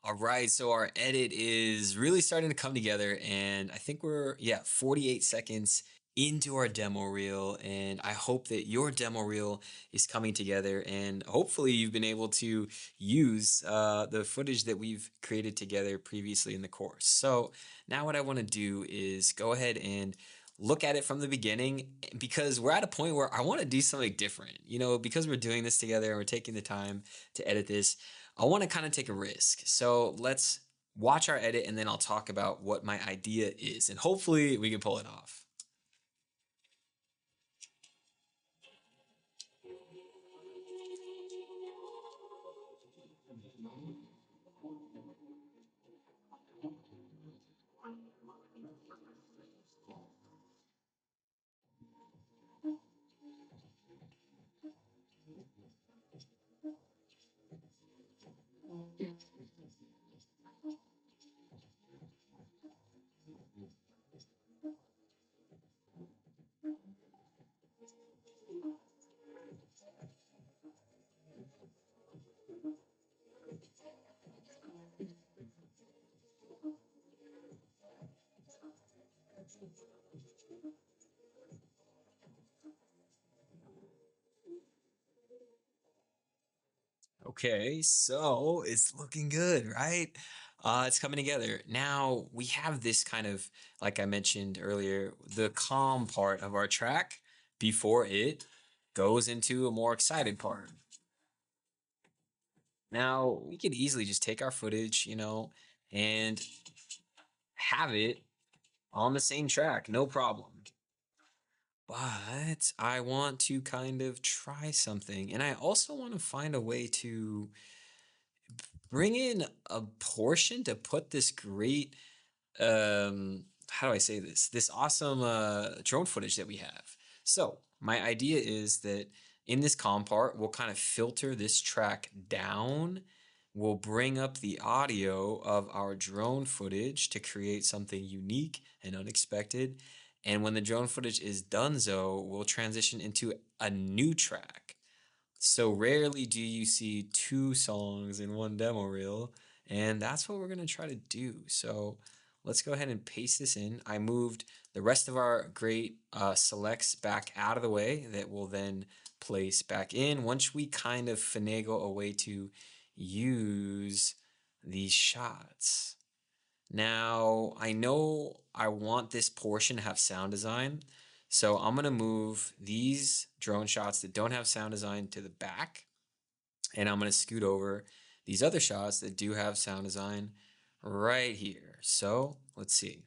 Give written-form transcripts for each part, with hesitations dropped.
All right, so our edit is really starting to come together, and I think we're, yeah, 48 seconds into our demo reel, and I hope that your demo reel is coming together, and hopefully you've been able to use the footage that we've created together previously in the course. So now what I want to do is go ahead and look at it from the beginning because we're at a point where I want to do something different. Because we're doing this together and we're taking the time to edit this, I want to kind of take a risk. So let's watch our edit and then I'll talk about what my idea is. And hopefully we can pull it off. Okay, so it's looking good, right? It's coming together. Now we have this kind of, like I mentioned earlier, the calm part of our track before it goes into a more excited part. Now we could easily just take our footage, and have it on the same track, no problem. But I want to kind of try something. And I also want to find a way to bring in a portion to put this great, how do I say this? This awesome drone footage that we have. So my idea is that in this com part, we'll kind of filter this track down. We'll bring up the audio of our drone footage to create something unique and unexpected. And when the drone footage is done, though, we'll transition into a new track. So rarely do you see two songs in one demo reel, and that's what we're going to try to do. So let's go ahead and paste this in. I moved the rest of our great selects back out of the way that will then place back in once we kind of finagle a way to use these shots. Now, I know I want this portion to have sound design, so I'm going to move these drone shots that don't have sound design to the back, and I'm going to scoot over these other shots that do have sound design right here. So let's see.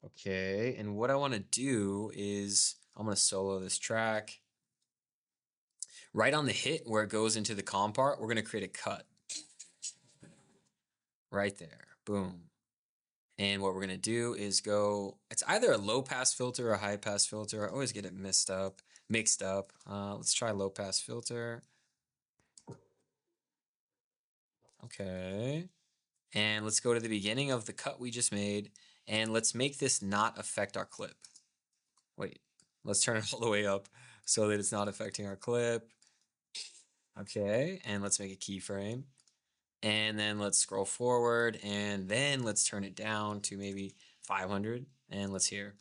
Okay, and what I want to do is I'm going to solo this track. Right on the hit where it goes into the com part, we're going to create a cut. Right there. Boom. And what we're going to do is it's either a low pass filter or a high pass filter. I always get it mixed up. Let's try low pass filter. Okay. And let's go to the beginning of the cut we just made. And let's make this not affect our clip. Wait, let's turn it all the way up so that it's not affecting our clip. Okay. And let's make a keyframe. And then let's scroll forward and then let's turn it down to maybe 500 and let's hear.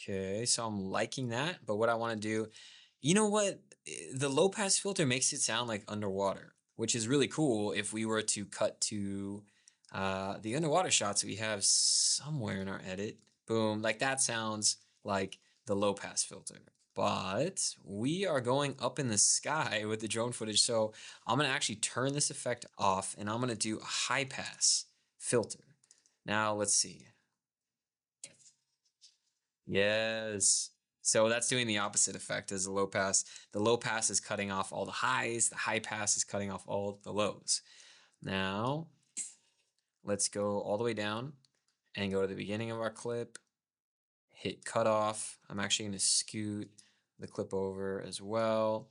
Okay, so I'm liking that, but what I want to do, you know what? The low pass filter makes it sound like underwater, which is really cool if we were to cut to the underwater shots we have somewhere in our edit. Boom, like that sounds like the low pass filter. But we are going up in the sky with the drone footage, so I'm gonna actually turn this effect off and I'm gonna do a high pass filter. Now let's see. Yes. So that's doing the opposite effect as the low pass. The low pass is cutting off all the highs. The high pass is cutting off all the lows. Now, let's go all the way down and go to the beginning of our clip. Hit cutoff. I'm actually going to scoot the clip over as well.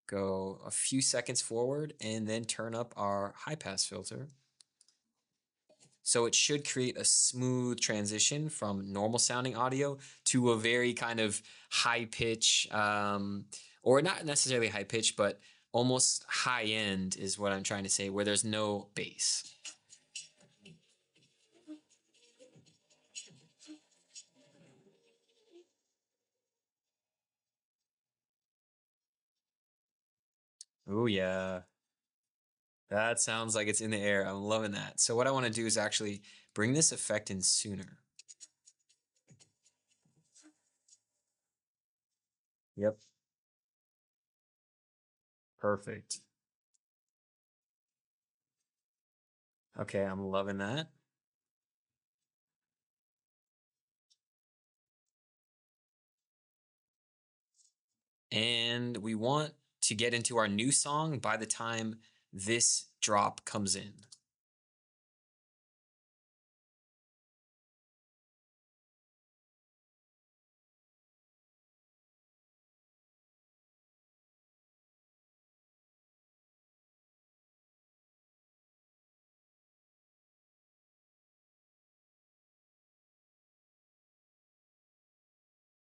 Go a few seconds forward and then turn up our high pass filter. So it should create a smooth transition from normal sounding audio to a very kind of high pitch, or not necessarily high pitch, but almost high end is what I'm trying to say, where there's no bass. Oh, yeah. That sounds like it's in the air. I'm loving that. So what I want to do is actually bring this effect in sooner. Yep. Perfect. Okay, I'm loving that. And we want to get into our new song by the time this drop comes in.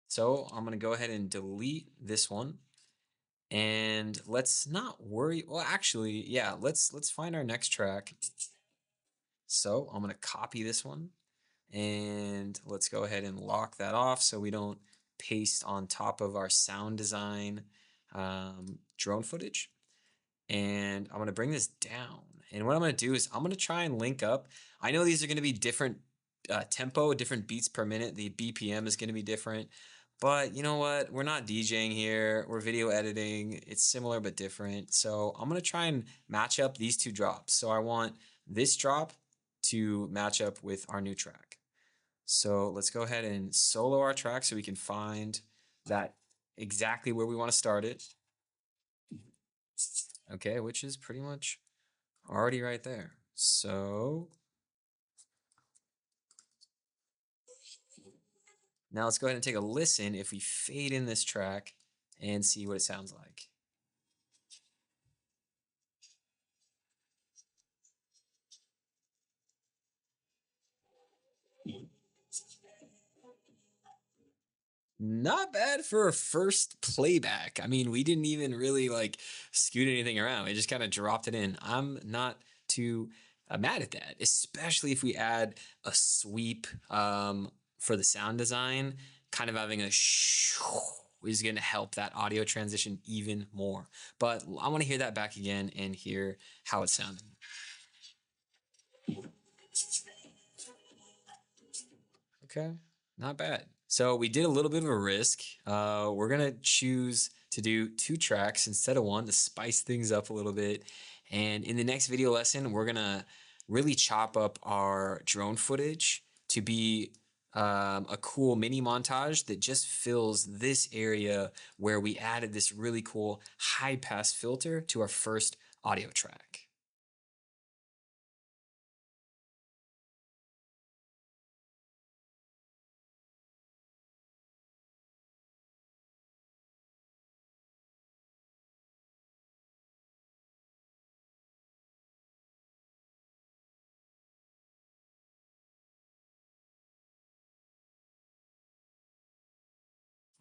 So I'm going to go ahead and delete this one. And let's not worry. Well, actually, yeah, let's find our next track. So I'm going to copy this one and let's go ahead and lock that off so we don't paste on top of our sound design drone footage. And I'm going to bring this down. And what I'm going to do is I'm going to try and link up. I know these are going to be different tempo, different beats per minute. The BPM is going to be different. But you know what? We're not DJing here. We're video editing. It's similar but different. So I'm going to try and match up these two drops. So I want this drop to match up with our new track. So let's go ahead and solo our track so we can find that exactly where we want to start it. Okay, which is pretty much already right there. So now let's go ahead and take a listen if we fade in this track and see what it sounds like. Not bad for a first playback. I mean, we didn't even really like scoot anything around. We just kind of dropped it in. I'm not too mad at that, especially if we add a sweep for the sound design. Kind of having a is going to help that audio transition even more. But I want to hear that back again and hear how it sounded. Okay, not bad. So we did a little bit of a risk. We're gonna choose to do two tracks instead of one to spice things up a little bit. And in the next video lesson, we're gonna really chop up our drone footage to be a cool mini montage that just fills this area where we added this really cool high pass filter to our first audio track.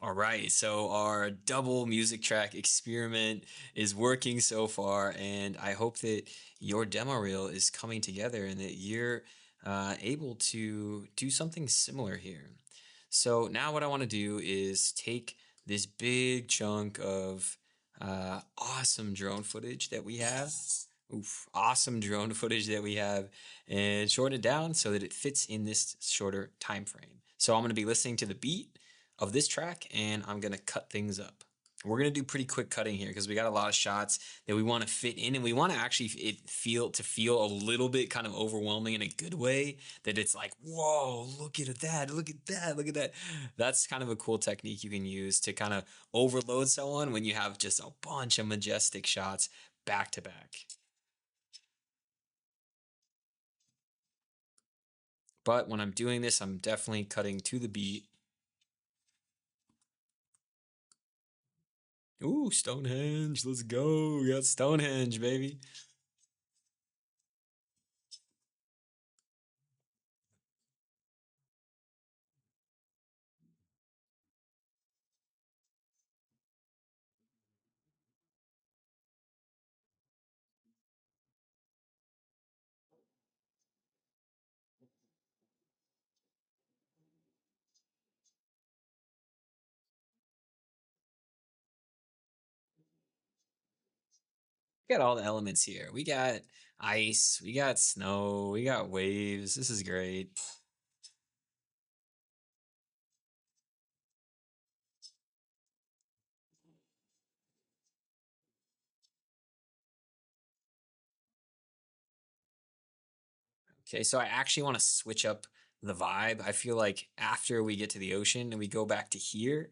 All right, so our double music track experiment is working so far, and I hope that your demo reel is coming together and that you're able to do something similar here. So now what I want to do is take this big chunk of awesome drone footage that we have. Oof, awesome drone footage that we have and shorten it down so that it fits in this shorter time frame. So I'm going to be listening to the beat of this track and I'm going to cut things up. We're going to do pretty quick cutting here because we got a lot of shots that we want to fit in and we want to actually feel a little bit kind of overwhelming in a good way, that it's like, whoa, look at that, look at that, look at that. That's kind of a cool technique you can use to kind of overload someone when you have just a bunch of majestic shots back to back. But when I'm doing this, I'm definitely cutting to the beat. Ooh, Stonehenge. Let's go. We got Stonehenge, baby. We got all the elements here. We got ice, we got snow, we got waves. This is great. Okay, so I actually want to switch up the vibe. I feel like after we get to the ocean and we go back to here,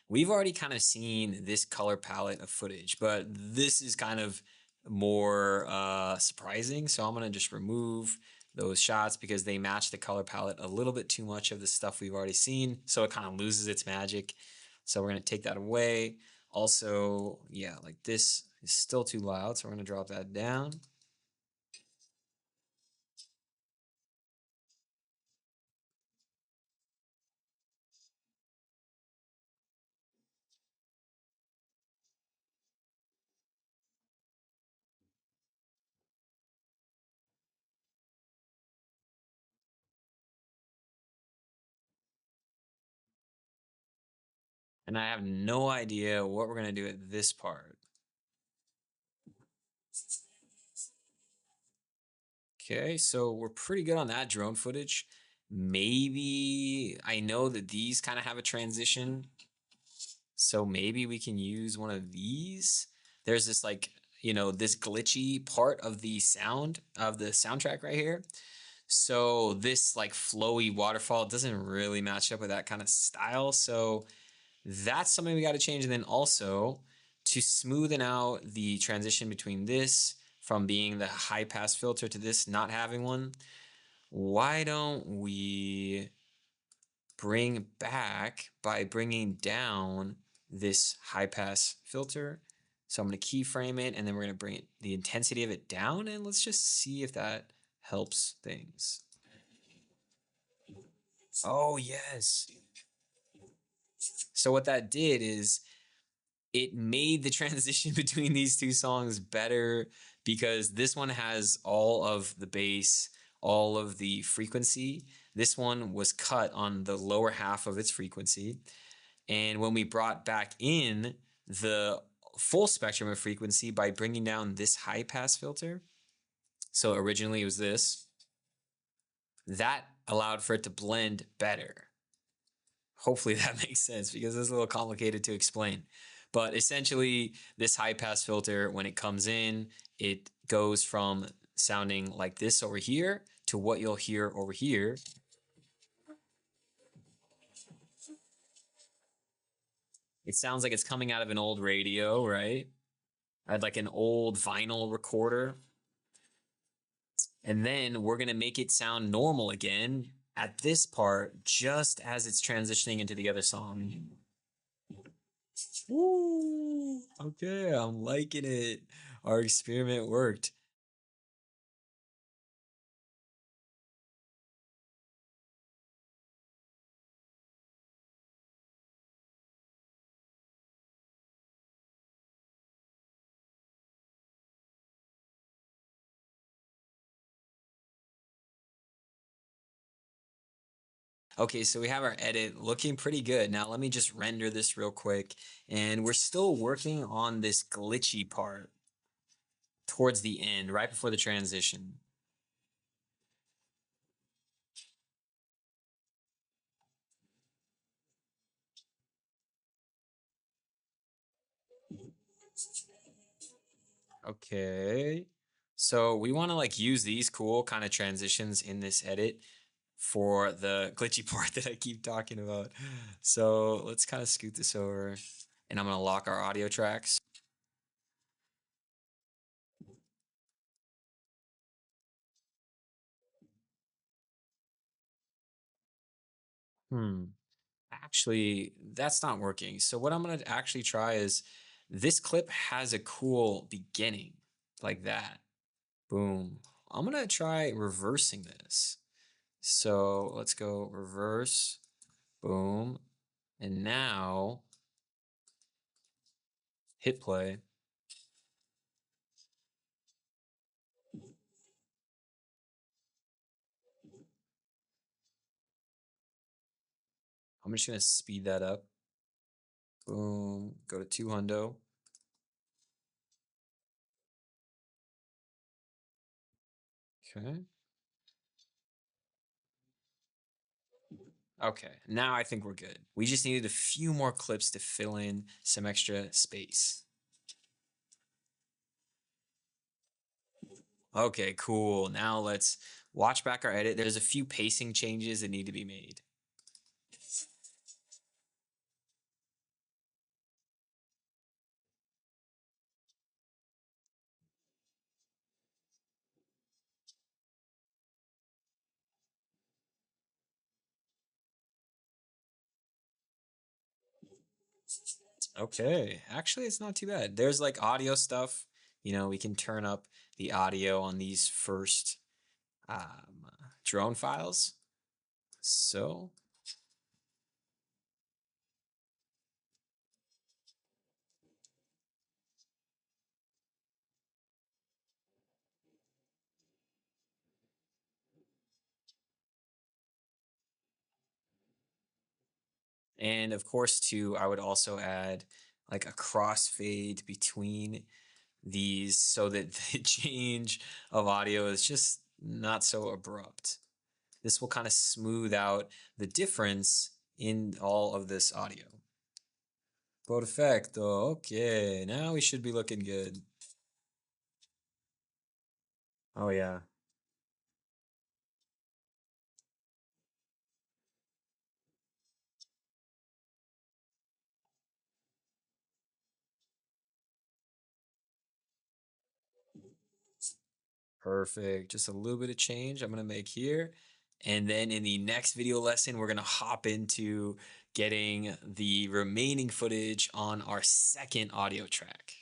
we've already kind of seen this color palette of footage, but this is kind of more surprising. So I'm going to just remove those shots because they match the color palette a little bit too much of the stuff we've already seen. So it kind of loses its magic. So we're going to take that away. Also, yeah, like this is still too loud. So we're going to drop that down. And I have no idea what we're going to do at this part. Okay, so we're pretty good on that drone footage. Maybe I know that these kind of have a transition, so maybe we can use one of these. There's this like, this glitchy part of the sound of the soundtrack right here. So this like flowy waterfall doesn't really match up with that kind of style. So that's something we got to change. And then also to smoothen out the transition between this from being the high pass filter to this not having one, why don't we bring back by bringing down this high pass filter? So I'm going to keyframe it and then we're going to bring the intensity of it down and let's just see if that helps things. Oh, yes. So what that did is it made the transition between these two songs better because this one has all of the bass, all of the frequency. This one was cut on the lower half of its frequency. And when we brought back in the full spectrum of frequency by bringing down this high pass filter, so originally it was this, that allowed for it to blend better. Hopefully that makes sense because it's a little complicated to explain. But essentially, this high pass filter, when it comes in, it goes from sounding like this over here to what you'll hear over here. It sounds like it's coming out of an old radio, right? I had like an old vinyl recorder. And then we're going to make it sound normal again at this part, just as it's transitioning into the other song. Woo! Okay, I'm liking it. Our experiment worked. Okay, so we have our edit looking pretty good. Now let me just render this real quick. And we're still working on this glitchy part towards the end, right before the transition. Okay. So we want to like use these cool kind of transitions in this edit for the glitchy part that I keep talking about. So let's kind of scoot this over and I'm going to lock our audio tracks. Hmm. Actually, that's not working. So what I'm going to actually try is this clip has a cool beginning like that. Boom. I'm gonna try reversing this. So let's go reverse, boom. And now hit play. I'm just gonna speed that up. Boom, go to 200. Okay. Okay, now I think we're good. We just needed a few more clips to fill in some extra space. Okay, cool. Now let's watch back our edit. There's a few pacing changes that need to be made. Okay, actually, it's not too bad. There's like audio stuff. We can turn up the audio on these first drone files. So, and of course, too, I would also add like a crossfade between these so that the change of audio is just not so abrupt. This will kind of smooth out the difference in all of this audio. Perfecto. Okay, now we should be looking good. Oh, yeah. Perfect. Just a little bit of change I'm going to make here. And then in the next video lesson, we're going to hop into getting the remaining footage on our second audio track.